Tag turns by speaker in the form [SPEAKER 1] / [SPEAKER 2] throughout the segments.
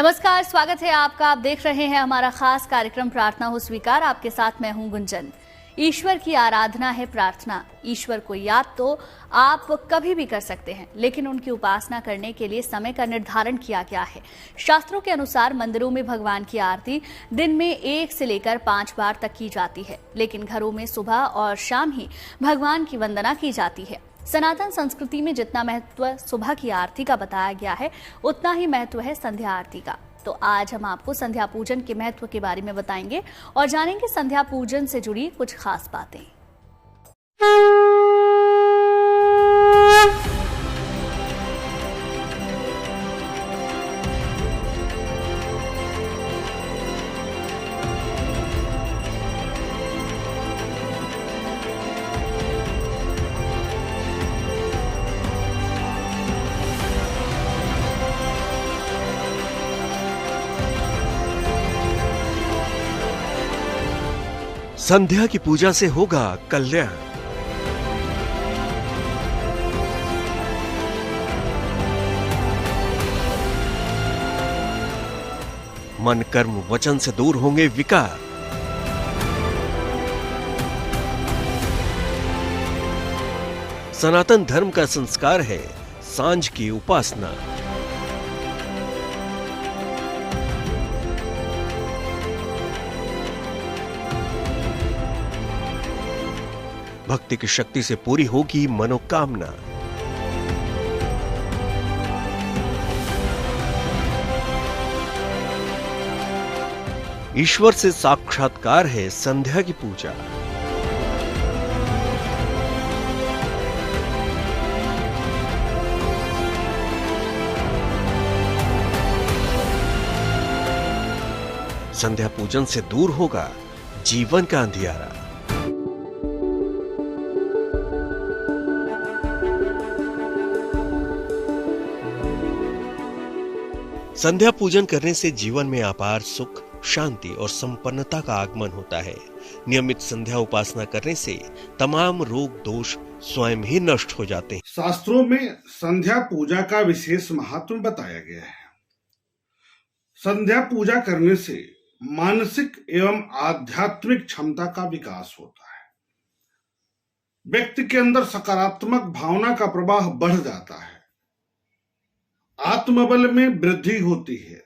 [SPEAKER 1] नमस्कार, स्वागत है आपका। आप देख रहे हैं हमारा खास कार्यक्रम प्रार्थना हो स्वीकार। आपके साथ मैं हूं गुंजन। ईश्वर की आराधना है प्रार्थना। ईश्वर को याद तो आप कभी भी कर सकते हैं, लेकिन उनकी उपासना करने के लिए समय का निर्धारण किया गया है। शास्त्रों के अनुसार मंदिरों में भगवान की आरती दिन में 1 से लेकर 5 बार तक की जाती है, लेकिन घरों में सुबह और शाम ही भगवान की वंदना की जाती है। सनातन संस्कृति में जितना महत्व सुबह की आरती का बताया गया है, उतना ही महत्व है संध्या आरती का। तो आज हम आपको संध्या पूजन के महत्व के बारे में बताएंगे और जानेंगे संध्या पूजन से जुड़ी कुछ खास बातें।
[SPEAKER 2] संध्या की पूजा से होगा कल्याण। मन कर्म वचन से दूर होंगे विकार। सनातन धर्म का संस्कार है सांझ की उपासना। भक्ति की शक्ति से पूरी होगी मनोकामना। ईश्वर से साक्षात्कार है संध्या की पूजा। संध्या पूजन से दूर होगा जीवन का अंधियारा। संध्या पूजन करने से जीवन में अपार सुख, शांति और संपन्नता का आगमन होता है। नियमित संध्या उपासना करने से तमाम रोग दोष स्वयं ही नष्ट हो जाते हैं।
[SPEAKER 3] शास्त्रों में संध्या पूजा का विशेष महत्व बताया गया है। संध्या पूजा करने से मानसिक एवं आध्यात्मिक क्षमता का विकास होता है। व्यक्ति के अंदर सकारात्मक भावना का प्रवाह बढ़ जाता है। आत्मबल में वृद्धि होती है।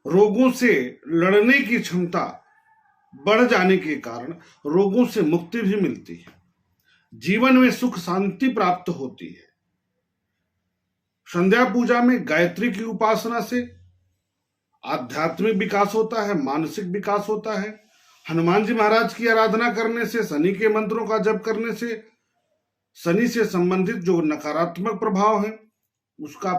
[SPEAKER 3] रोगों से लड़ने की क्षमता बढ़ जाने के कारण रोगों से मुक्ति भी मिलती है। जीवन में सुख शांति प्राप्त होती है। संध्या पूजा में गायत्री की उपासना से आध्यात्मिक विकास होता है, मानसिक विकास होता है। हनुमान जी महाराज की आराधना करने से, शनि के मंत्रों का जप करने से शनि से संबंधित जो नकारात्मक प्रभाव है उसका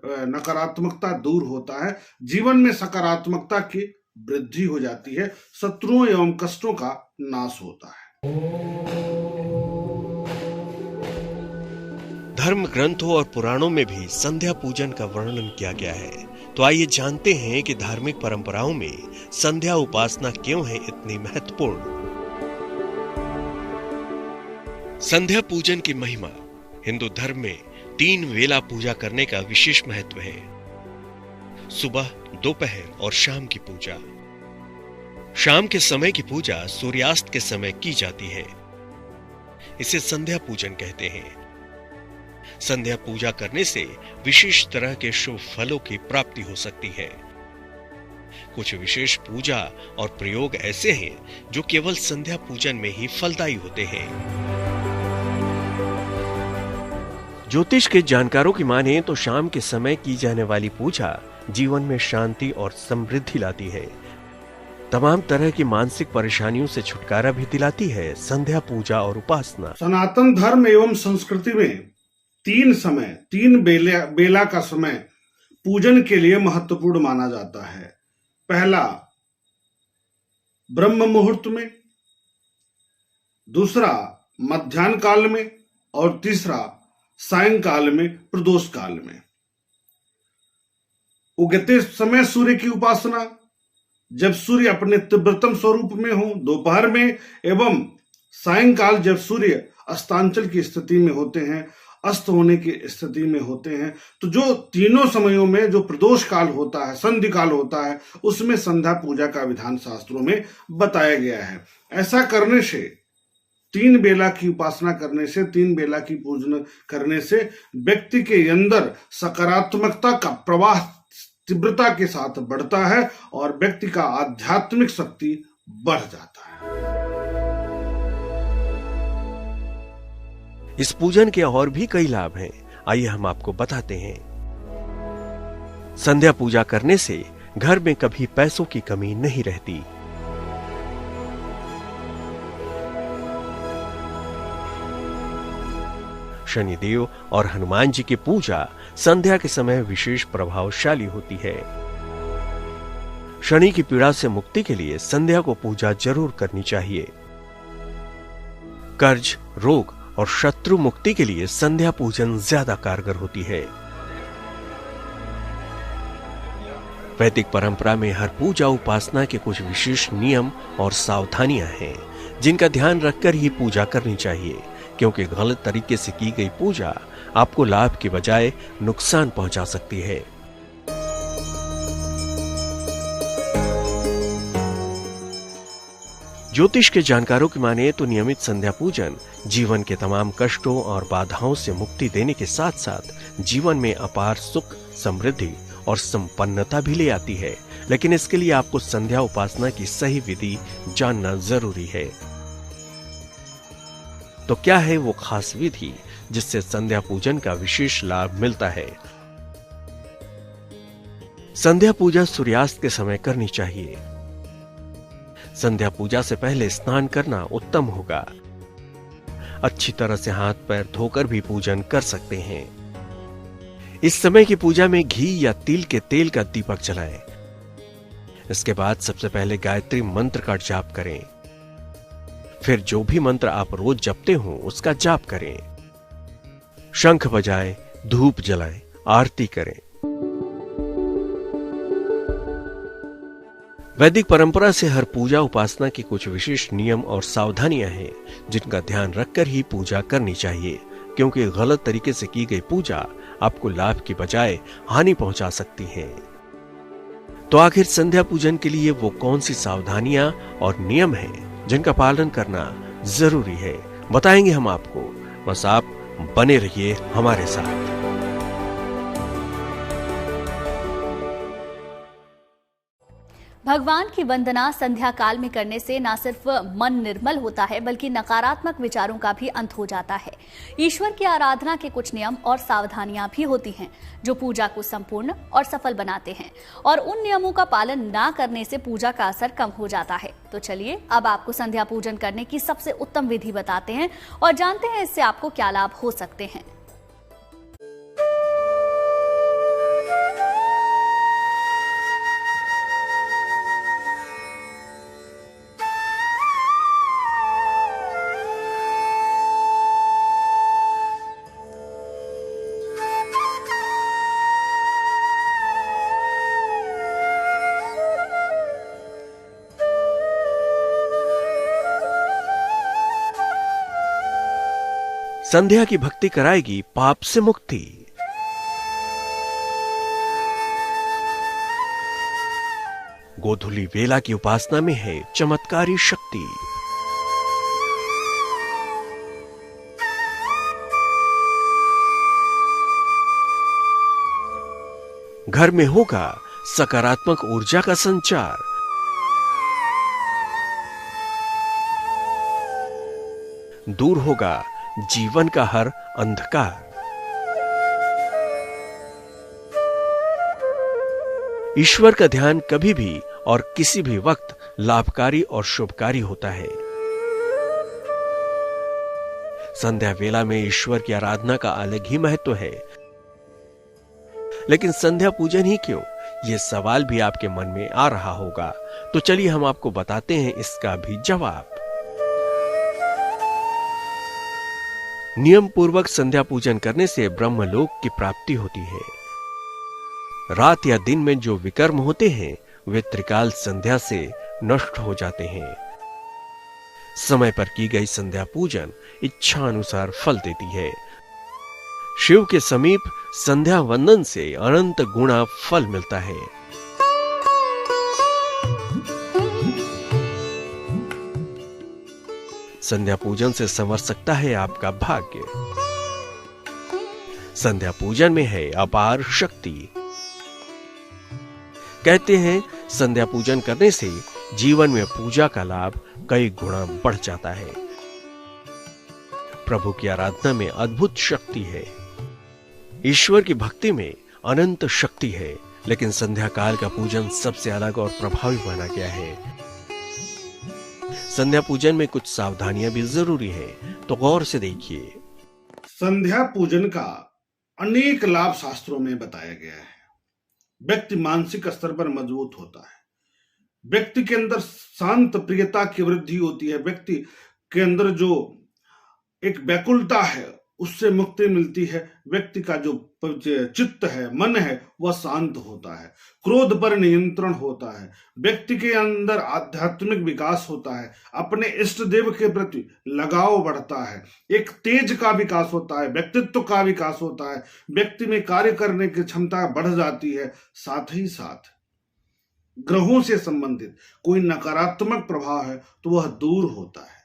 [SPEAKER 3] नकारात्मकता दूर होता है। जीवन में सकारात्मकता की वृद्धि हो जाती है। शत्रुओं एवं कष्टों का नाश होता है।
[SPEAKER 2] धर्म ग्रंथों और पुराणों में भी संध्या पूजन का वर्णन किया गया है। तो आइए जानते हैं कि धार्मिक परंपराओं में संध्या उपासना क्यों है इतनी महत्वपूर्ण। संध्या पूजन की महिमा। हिंदू धर्म में 3 वेला पूजा करने का विशेष महत्व है। सुबह, दोपहर और शाम की पूजा। शाम के समय की पूजा सूर्यास्त के समय की जाती है। इसे संध्या पूजन कहते हैं। संध्या पूजा करने से विशेष तरह के शुभ फलों की प्राप्ति हो सकती है। कुछ विशेष पूजा और प्रयोग ऐसे हैं जो केवल संध्या पूजन में ही फलदायी होते हैं। ज्योतिष के जानकारों की माने तो शाम के समय की जाने वाली पूजा जीवन में शांति और समृद्धि लाती है। तमाम तरह की मानसिक परेशानियों से छुटकारा भी दिलाती है संध्या पूजा और उपासना।
[SPEAKER 3] सनातन धर्म एवं संस्कृति में 3 बेला का समय पूजन के लिए महत्वपूर्ण माना जाता है। पहला ब्रह्म मुहूर्त में, दूसरा मध्याह्न काल में और तीसरा सायंकाल में, प्रदोष काल में। उगते समय सूर्य की उपासना, जब सूर्य अपने तीव्रतम स्वरूप में हो, दोपहर में, एवं सायंकाल जब सूर्य अस्तांचल की स्थिति में होते हैं। अस्त होने की स्थिति में होते हैं। तो जो तीनों समयों में जो प्रदोष काल होता है, संधि काल होता है, उसमें संध्या पूजा का विधान शास्त्रों में बताया गया है। ऐसा करने से, तीन बेला की उपासना करने से, तीन बेला की पूजन करने से व्यक्ति के अंदर सकारात्मकता का प्रवाह तीव्रता के साथ बढ़ता है और व्यक्ति का आध्यात्मिक शक्ति बढ़ जाता है।
[SPEAKER 2] इस पूजन के और भी कई लाभ हैं, आइए हम आपको बताते हैं। संध्या पूजा करने से घर में कभी पैसों की कमी नहीं रहती। शनिदेव और हनुमान जी की पूजा संध्या के समय विशेष प्रभावशाली होती है। शनि की पीड़ा से मुक्ति के लिए संध्या को पूजा जरूर करनी चाहिए। कर्ज, रोग और शत्रु मुक्ति के लिए संध्या पूजन ज्यादा कारगर होती है। वैदिक परंपरा में हर पूजा उपासना के कुछ विशेष नियम और सावधानियां हैं, जिनका ध्यान रखकर ही पूजा करनी चाहिए, क्योंकि गलत तरीके से की गई पूजा आपको लाभ के बजाय नुकसान पहुंचा सकती है। ज्योतिष के जानकारों की माने तो नियमित संध्या पूजन जीवन के तमाम कष्टों और बाधाओं से मुक्ति देने के साथ साथ जीवन में अपार सुख, समृद्धि और संपन्नता भी ले आती है। लेकिन इसके लिए आपको संध्या उपासना की सही विधि जानना जरूरी है। तो क्या है वो खास विधि जिससे संध्या पूजन का विशेष लाभ मिलता है? संध्या पूजा सूर्यास्त के समय करनी चाहिए। संध्या पूजा से पहले स्नान करना उत्तम होगा। अच्छी तरह से हाथ पैर धोकर भी पूजन कर सकते हैं। इस समय की पूजा में घी या तिल के तेल का दीपक जलाएं। इसके बाद सबसे पहले गायत्री मंत्र का जाप करें। फिर जो भी मंत्र आप रोज जपते हो उसका जाप करें। शंख बजाएं, धूप जलाएं, आरती करें। वैदिक परंपरा से हर पूजा उपासना की कुछ विशेष नियम और सावधानियां हैं, जिनका ध्यान रखकर ही पूजा करनी चाहिए, क्योंकि गलत तरीके से की गई पूजा आपको लाभ की बजाय हानि पहुंचा सकती है। तो आखिर संध्या पूजन के लिए वो कौन सी सावधानियां और नियम हैं जिनका पालन करना जरूरी है, बताएंगे हम आपको। बस आप बने रहिए हमारे साथ।
[SPEAKER 1] भगवान की वंदना संध्या काल में करने से न सिर्फ मन निर्मल होता है, बल्कि नकारात्मक विचारों का भी अंत हो जाता है। ईश्वर की आराधना के कुछ नियम और सावधानियां भी होती हैं, जो पूजा को संपूर्ण और सफल बनाते हैं, और उन नियमों का पालन ना करने से पूजा का असर कम हो जाता है। तो चलिए अब आपको संध्या पूजन करने की सबसे उत्तम विधि बताते हैं और जानते हैं इससे आपको क्या लाभ हो सकते हैं।
[SPEAKER 2] संध्या की भक्ति कराएगी पाप से मुक्ति। गोधूली वेला की उपासना में है चमत्कारी शक्ति। घर में होगा सकारात्मक ऊर्जा का संचार। दूर होगा जीवन का हर अंधकार। ईश्वर का ध्यान कभी भी और किसी भी वक्त लाभकारी और शुभकारी होता है। संध्या वेला में ईश्वर की आराधना का अलग ही महत्व है। लेकिन संध्या पूजन ही क्यों, यह सवाल भी आपके मन में आ रहा होगा। तो चलिए हम आपको बताते हैं इसका भी जवाब। नियम पूर्वक संध्या पूजन करने से ब्रह्मलोक की प्राप्ति होती है। रात या दिन में जो विकर्म होते हैं वे त्रिकाल संध्या से नष्ट हो जाते हैं। समय पर की गई संध्या पूजन इच्छा अनुसार फल देती है। शिव के समीप संध्या वंदन से अनंत गुणा फल मिलता है। संध्या पूजन से संवर सकता है आपका भाग्य। संध्या पूजन में है अपार शक्ति। कहते हैं संध्या पूजन करने से जीवन में पूजा का लाभ कई गुना बढ़ जाता है। प्रभु की आराधना में अद्भुत शक्ति है। ईश्वर की भक्ति में अनंत शक्ति है, लेकिन संध्या काल का पूजन सबसे अलग और प्रभावी माना गया है। संध्या पूजन में कुछ सावधानियां भी जरूरी है, तो गौर से देखिए।
[SPEAKER 3] संध्या पूजन का अनेक लाभ शास्त्रों में बताया गया है। व्यक्ति मानसिक स्तर पर मजबूत होता है। व्यक्ति के अंदर शांत प्रियता की वृद्धि होती है। व्यक्ति के अंदर जो एक व्याकुलता है उससे मुक्ति मिलती है। व्यक्ति का जो चित्त है, मन है, वह शांत होता है। क्रोध पर नियंत्रण होता है। व्यक्ति के अंदर आध्यात्मिक विकास होता है। अपने इष्ट देव के प्रति लगाव बढ़ता है। एक तेज का विकास होता है। व्यक्तित्व का विकास होता है। व्यक्ति में कार्य करने की क्षमता बढ़ जाती है। साथ ही साथ ग्रहों से संबंधित कोई नकारात्मक प्रभाव है तो वह दूर होता है।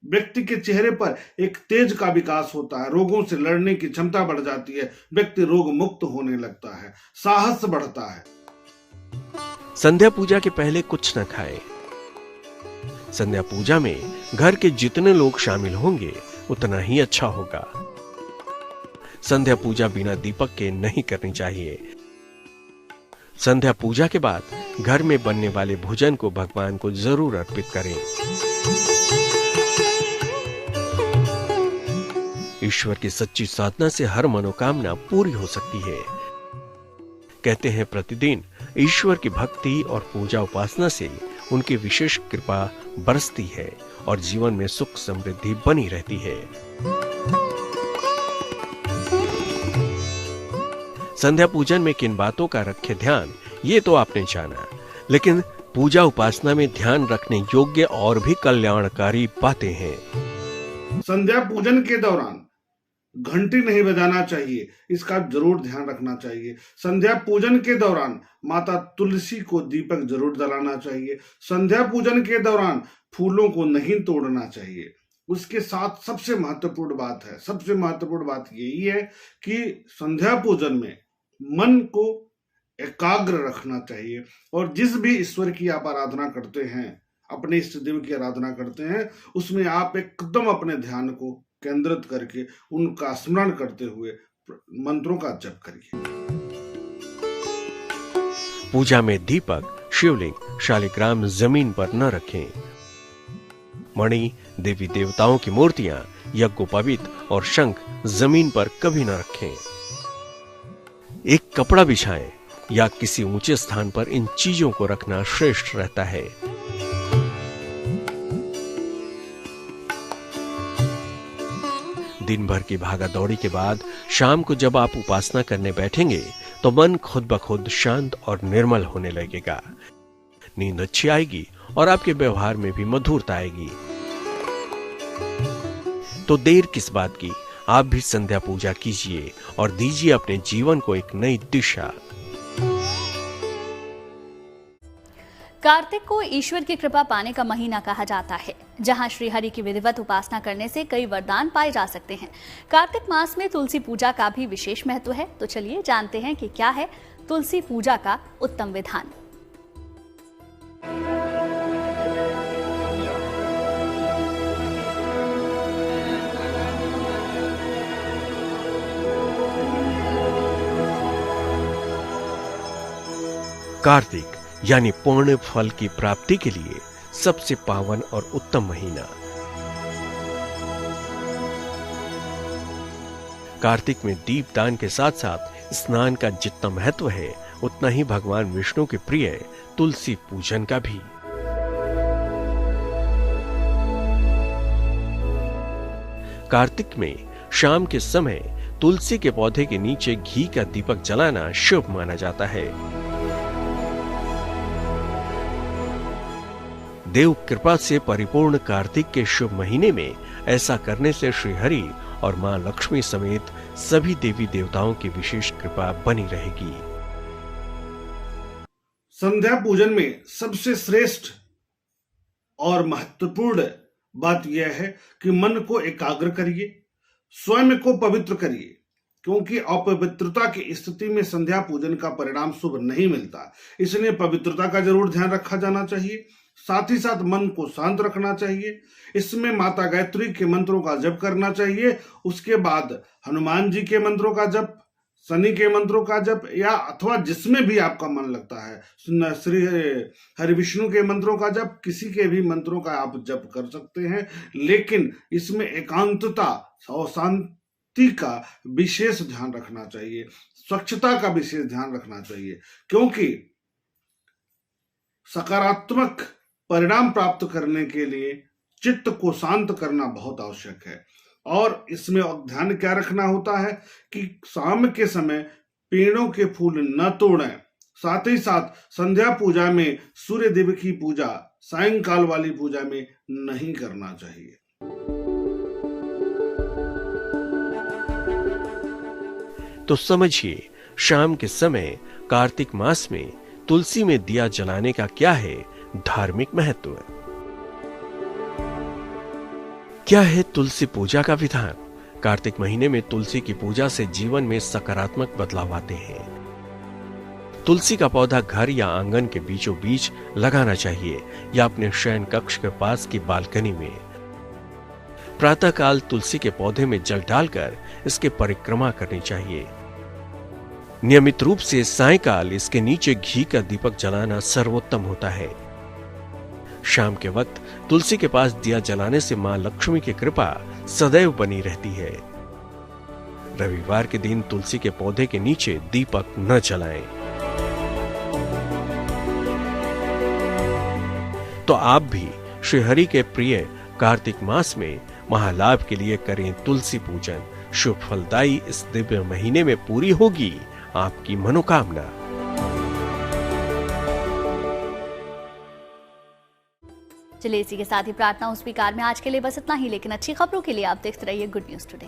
[SPEAKER 3] व्यक्ति के चेहरे पर एक तेज का विकास होता है। रोगों से लड़ने की क्षमता बढ़ जाती है। व्यक्ति रोग मुक्त होने लगता है। साहस बढ़ता है।
[SPEAKER 2] संध्या पूजा के पहले कुछ न खाएं। संध्या पूजा में घर के जितने लोग शामिल होंगे उतना ही अच्छा होगा। संध्या पूजा बिना दीपक के नहीं करनी चाहिए। संध्या पूजा के बाद घर में बनने वाले भोजन को भगवान को जरूर अर्पित करें। ईश्वर की सच्ची साधना से हर मनोकामना पूरी हो सकती है। कहते हैं प्रतिदिन ईश्वर की भक्ति और पूजा उपासना से उनकी विशेष कृपा बरसती है और जीवन में सुख समृद्धि बनी रहती है। संध्या पूजन में किन बातों का रखे ध्यान, ये तो आपने जाना, लेकिन पूजा उपासना में ध्यान रखने योग्य और भी कल्याणकारी बातें हैं।
[SPEAKER 3] संध्या पूजन के दौरान घंटी नहीं बजाना चाहिए, इसका जरूर ध्यान रखना चाहिए। संध्या पूजन के दौरान माता तुलसी को दीपक जरूर जलाना चाहिए। संध्या पूजन के दौरान फूलों को नहीं तोड़ना चाहिए। उसके साथ सबसे महत्वपूर्ण बात यही है कि संध्या पूजन में मन को एकाग्र रखना चाहिए और जिस भी ईश्वर की आप आराधना करते हैं, अपने इष्ट देव की आराधना करते हैं, उसमें आप एकदम अपने ध्यान को केंद्रित करके उनका स्मरण करते हुए मंत्रों का जप करिए।
[SPEAKER 2] पूजा में दीपक, शिवलिंग, शालिग्राम जमीन पर न रखें। मणि, देवी देवताओं की मूर्तियां, यज्ञोपवीत और शंख जमीन पर कभी न रखें। एक कपड़ा बिछाएं या किसी ऊंचे स्थान पर इन चीजों को रखना श्रेष्ठ रहता है। दिन भर की भागा दौड़ी के बाद शाम को जब आप उपासना करने बैठेंगे तो मन खुद ब खुद शांत और निर्मल होने लगेगा। नींद अच्छी आएगी और आपके व्यवहार में भी मधुरता आएगी। तो देर किस बात की, आप भी संध्या पूजा कीजिए और दीजिए अपने जीवन को एक नई दिशा।
[SPEAKER 1] कार्तिक को ईश्वर की कृपा पाने का महीना कहा जाता है, जहां श्रीहरि की विधिवत उपासना करने से कई वरदान पाए जा सकते हैं। कार्तिक मास में तुलसी पूजा का भी विशेष महत्व है। तो चलिए जानते हैं कि क्या है तुलसी पूजा का उत्तम विधान।
[SPEAKER 2] कार्तिक यानी पूर्ण फल की प्राप्ति के लिए सबसे पावन और उत्तम महीना। कार्तिक में दीपदान के साथ साथ स्नान का जितना महत्व है, उतना ही भगवान विष्णु के प्रिय तुलसी पूजन का भी। कार्तिक में शाम के समय तुलसी के पौधे के नीचे घी का दीपक जलाना शुभ माना जाता है। देव कृपा से परिपूर्ण कार्तिक के शुभ महीने में ऐसा करने से श्रीहरि और मां लक्ष्मी समेत सभी देवी देवताओं की विशेष कृपा बनी रहेगी।
[SPEAKER 3] संध्या पूजन में सबसे श्रेष्ठ और महत्वपूर्ण बात यह है कि मन को एकाग्र करिए, स्वयं को पवित्र करिए, क्योंकि अपवित्रता की स्थिति में संध्या पूजन का परिणाम शुभ नहीं मिलता। इसलिए पवित्रता का जरूर ध्यान रखा जाना चाहिए। साथ ही साथ मन को शांत रखना चाहिए। इसमें माता गायत्री के मंत्रों का जप करना चाहिए। उसके बाद हनुमान जी के मंत्रों का जप, शनि के मंत्रों का जप, या अथवा जिसमें भी आपका मन लगता है, श्री हरि विष्णु के मंत्रों का जप, किसी के भी मंत्रों का आप जप कर सकते हैं। लेकिन इसमें एकांतता और शांति का विशेष ध्यान रखना चाहिए, स्वच्छता का विशेष ध्यान रखना चाहिए, क्योंकि सकारात्मक परिणाम प्राप्त करने के लिए चित्त को शांत करना बहुत आवश्यक है। और इसमें ध्यान क्या रखना होता है कि शाम के समय पेड़ों के फूल न तोड़ें। साथ ही साथ संध्या पूजा में सूर्य देव की पूजा सायंकाल वाली पूजा में नहीं करना चाहिए।
[SPEAKER 2] तो समझिए, शाम के समय कार्तिक मास में तुलसी में दिया जलाने का क्या है धार्मिक महत्व। क्या है तुलसी पूजा का विधान। कार्तिक महीने में तुलसी की पूजा से जीवन में सकारात्मक बदलाव आते हैं। तुलसी का पौधा घर या आंगन के बीचों बीच लगाना चाहिए या अपने शयन कक्ष के पास की बालकनी में। प्रातःकाल तुलसी के पौधे में जल डालकर इसके परिक्रमा करनी चाहिए। नियमित रूप से सायंकाल इसके नीचे घी का दीपक जलाना सर्वोत्तम होता है। शाम के वक्त तुलसी के पास दिया जलाने से मां लक्ष्मी की कृपा सदैव बनी रहती है। रविवार के दिन तुलसी के पौधे के नीचे दीपक न जलाएं। तो आप भी श्री हरि के प्रिय कार्तिक मास में महालाभ के लिए करें तुलसी पूजन। शुभ फलदायी इस दिव्य महीने में पूरी होगी आपकी मनोकामना।
[SPEAKER 1] चलिए इसी के साथ ही प्रार्थना हो स्वीकार में आज के लिए बस इतना ही, लेकिन अच्छी खबरों के लिए आप देखते रहिए गुड न्यूज टुडे।